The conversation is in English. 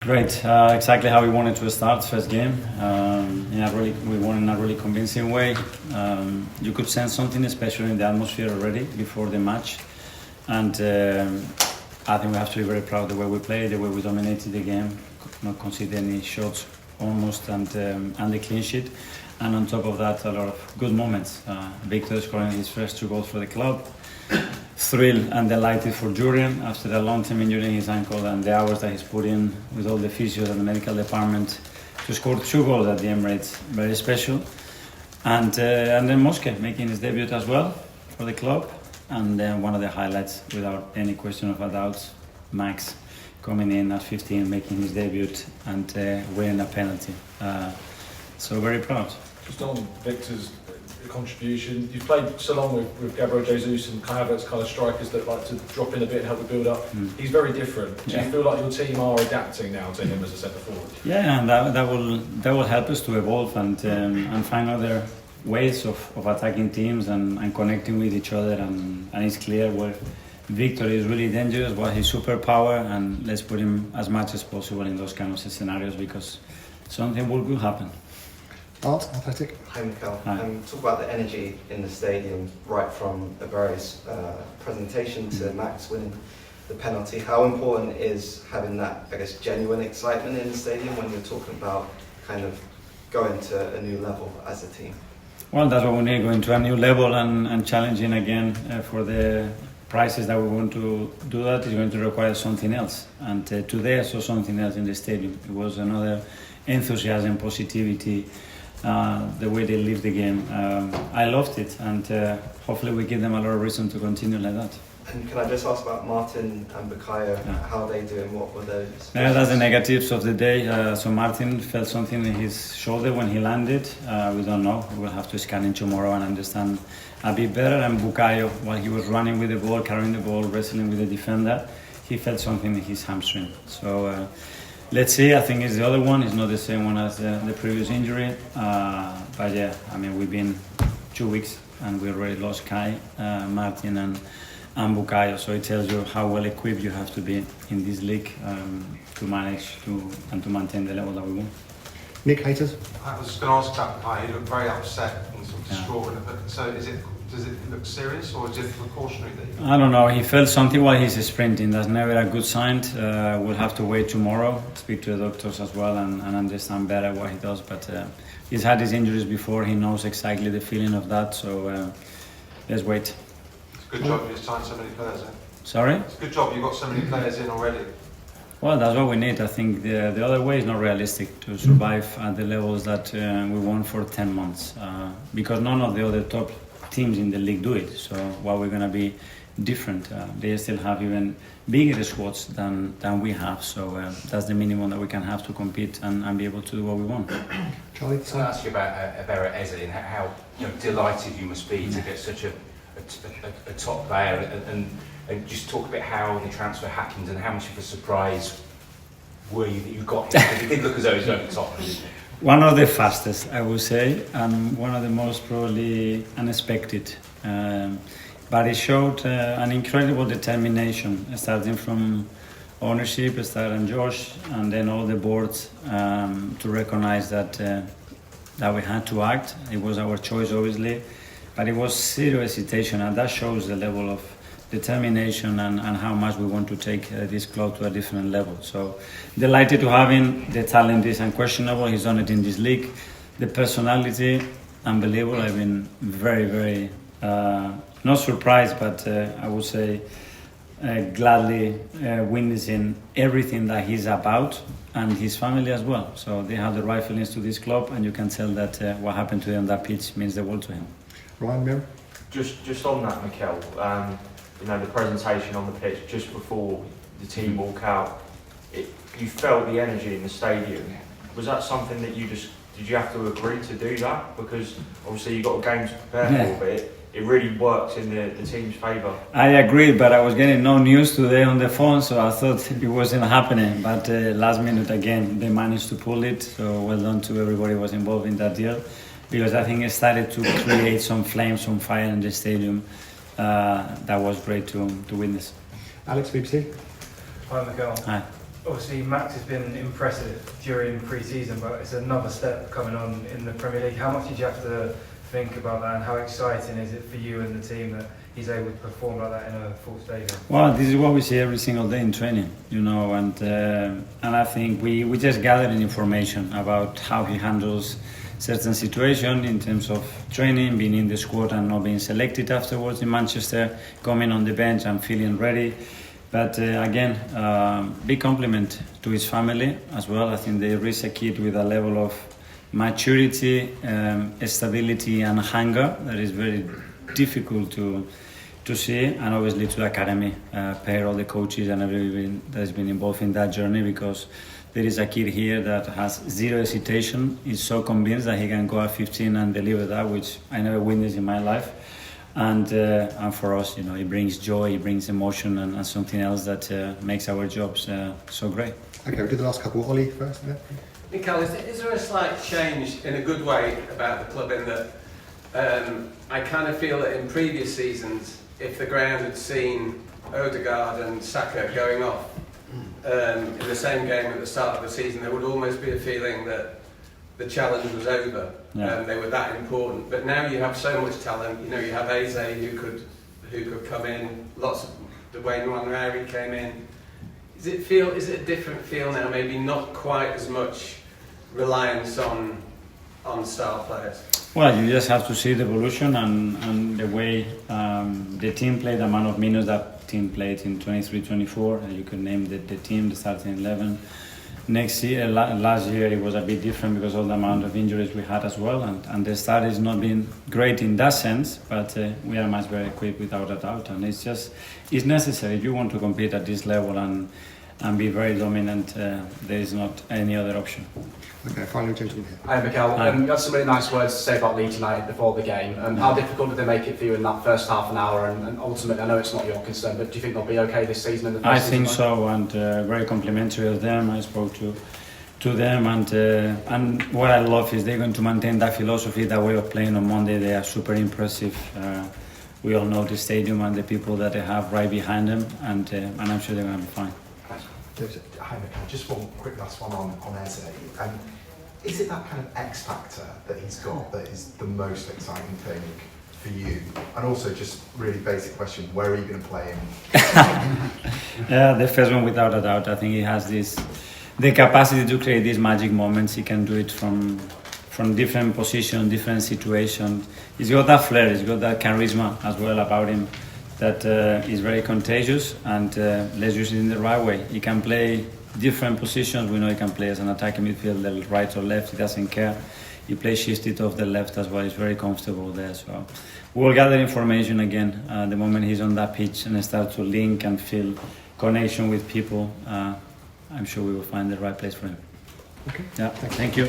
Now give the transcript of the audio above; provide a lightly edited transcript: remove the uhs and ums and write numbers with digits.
Great, exactly how we wanted to start first game. We won in a really convincing way. You could sense something special in the atmosphere already before the match, and I think we have to be very proud of the way we played, the way we dominated the game, not conceded any shots almost, and the clean sheet. And on top of that, a lot of good moments. Viktor scoring his first 2 goals for the club. Thrilled and delighted for Jurien after a long-term injury in his ankle and the hours that he's put in with all the physios and the medical department to score 2 goals at the Emirates. Very special. And then Mosquera making his debut as well for the club. And then one of the highlights, without any question of a doubt, Max coming in at 15, making his debut and winning a penalty. So very proud. Just on Viktor's contribution, you've played so long with Gabriel Jesus and Havertz, kind of strikers that like to drop in a bit and help the build up. He's very different. Do you feel like your team are adapting now to him as a centre forward? Yeah, and that will help us to evolve and find other ways of attacking teams and connecting with each other. And it's clear where Viktor is really dangerous, what his superpower, and let's put him as much as possible in those kind of scenarios because something will happen. Art, Athletic. Hi Mikel. Talk about the energy in the stadium right from Eberechi's presentation to Max winning the penalty. How important is having that, I guess, genuine excitement in the stadium when you're talking about kind of going to a new level as a team? Well, that's what we need, going to a new level and challenging again for the prices that we want to do. That is going to require something else. And today I saw something else in the stadium. It was another enthusiasm, positivity, the way they live the game. I loved it, and hopefully we give them a lot of reason to continue like that. And can I just ask about Martin and Bukayo? How are they doing? What were those? Yeah, that's the negatives of the day. So Martin felt something in his shoulder when he landed. We don't know. We'll have to scan him tomorrow and understand a bit better. And Bukayo, while he was running with the ball, carrying the ball, wrestling with the defender, he felt something in his hamstring. So let's see. I think it's the other one. It's not the same one as the previous injury. But yeah, I mean, we've been 2 weeks and we already lost Kai, Martin and Bukayo. So it tells you how well equipped you have to be in this league to manage to maintain the level that we want. Nick, haters? I was just going to ask about Bukayo. He looked very upset and sort of distraught. So does it look serious or is it precautionary? I don't know. He felt something while he's sprinting. That's never a good sign. We'll have to wait tomorrow, speak to the doctors as well and understand better what he does. But he's had his injuries before. He knows exactly the feeling of that. So let's wait. It's a good job you've signed so many players in. Sorry? It's a good job you've got so many players in already. Well, that's what we need. I think the other way is not realistic to survive at the levels that we won for 10 months because none of the other top teams in the league do it. So why we're going to be different? They still have even bigger squads than we have. So that's the minimum that we can have to compete and be able to do what we want. Charlie, can I ask you about Eberechi Eze and how delighted you must be to get such a top player and just talk about how the transfer happened and how much of a surprise were you that you got him? Because it did look as though he was over the top. One of the fastest, I would say, and one of the most probably unexpected. But it showed an incredible determination, starting from ownership, starting Josh, and then all the boards to recognize that we had to act. It was our choice, obviously, but it was serious hesitation, and that shows the level of determination and how much we want to take this club to a different level. So delighted to have him. The talent is unquestionable. He's done it in this league. The personality, unbelievable. I've been very, very not surprised, but I would say gladly witnessing everything that he's about and his family as well. So they have the right feelings to this club, and you can tell that what happened to them on that pitch means the world to him. Ryan, Miro? Just on that, Mikel, the presentation on the pitch just before the team walk out, you felt the energy in the stadium. Was that something that did you have to agree to do that? Because obviously you've got a game to prepare for, but it really works in the team's favour. I agreed, but I was getting no news today on the phone, so I thought it wasn't happening. But last minute again, they managed to pull it, so well done to everybody who was involved in that deal. Because I think it started to create some flames, some fire in the stadium. That was great to witness. Alex, BBC. Hi Mikel. Hi. obviously Max has been impressive during pre-season, but it's another step coming on in the Premier League. How much did you have to think about that, and how exciting is it for you and the team that he's able to perform like that in a full stadium? Well, this is what we see every single day in training, you know, and I think we just gathering information about how he handles certain situations in terms of training, being in the squad and not being selected afterwards in Manchester, coming on the bench and feeling ready. But again, big compliment to his family as well. I think they raised a kid with a level of maturity, stability and hunger that is very difficult to see, and obviously to the academy, pair all the coaches and everyone that has been involved in that journey, because there is a kid here that has zero hesitation, is so convinced that he can go at 15 and deliver that, which I never witnessed in my life. And for us, you know, it brings joy, it brings emotion, and something else that makes our jobs so great. Okay, we'll do the last couple. Ollie first. Yeah. Mikel, is there a slight change in a good way about the club in that I kind of feel that in previous seasons, if the ground had seen Odegaard and Saka going off in the same game at the start of the season, there would almost be a feeling that the challenge was over. Yeah. They were that important. But now you have so much talent. You know, you have Eze who could come in. Lots of the Wayne Wanrari came in. Is it a different feel now? Maybe not quite as much reliance on star players. Well, you just have to see the evolution and the way the team played, the amount of minutes that team played in 23-24. You can name the team, the starting 11. Next year, last year it was a bit different because of the amount of injuries we had as well, and the start has not been great in that sense, but we are much better equipped without a doubt, and it's necessary if you want to compete at this level and be very dominant. There is not any other option. Okay, final gentleman here. Hi Mikel, you had some really nice words to say about Leeds United before the game. How difficult did they make it for you in that first half an hour? And ultimately, I know it's not your concern, but do you think they'll be okay this season? In the I think so, and very complimentary of them. I spoke to them, and what I love is they're going to maintain that philosophy, that way of playing on Monday. They are super impressive. We all know the stadium and the people that they have right behind them, and I'm sure they're going to be fine. Hi Mikel, just one quick last one on Eze. Is it that kind of X factor that he's got that is the most exciting thing for you? And also, just really basic question, where are you going to play him? Yeah, the first one without a doubt. I think he has the capacity to create these magic moments. He can do it from different positions, different situations. He's got that flair, he's got that charisma as well about him that is very contagious, and let's use it in the right way. He can play different positions. We know he can play as an attacking midfielder, right or left, he doesn't care. He plays shifted off the left as well, he's very comfortable there. So we'll gather information again the moment he's on that pitch and start to link and feel connection with people. I'm sure we will find the right place for him. Okay. Yeah, thank you.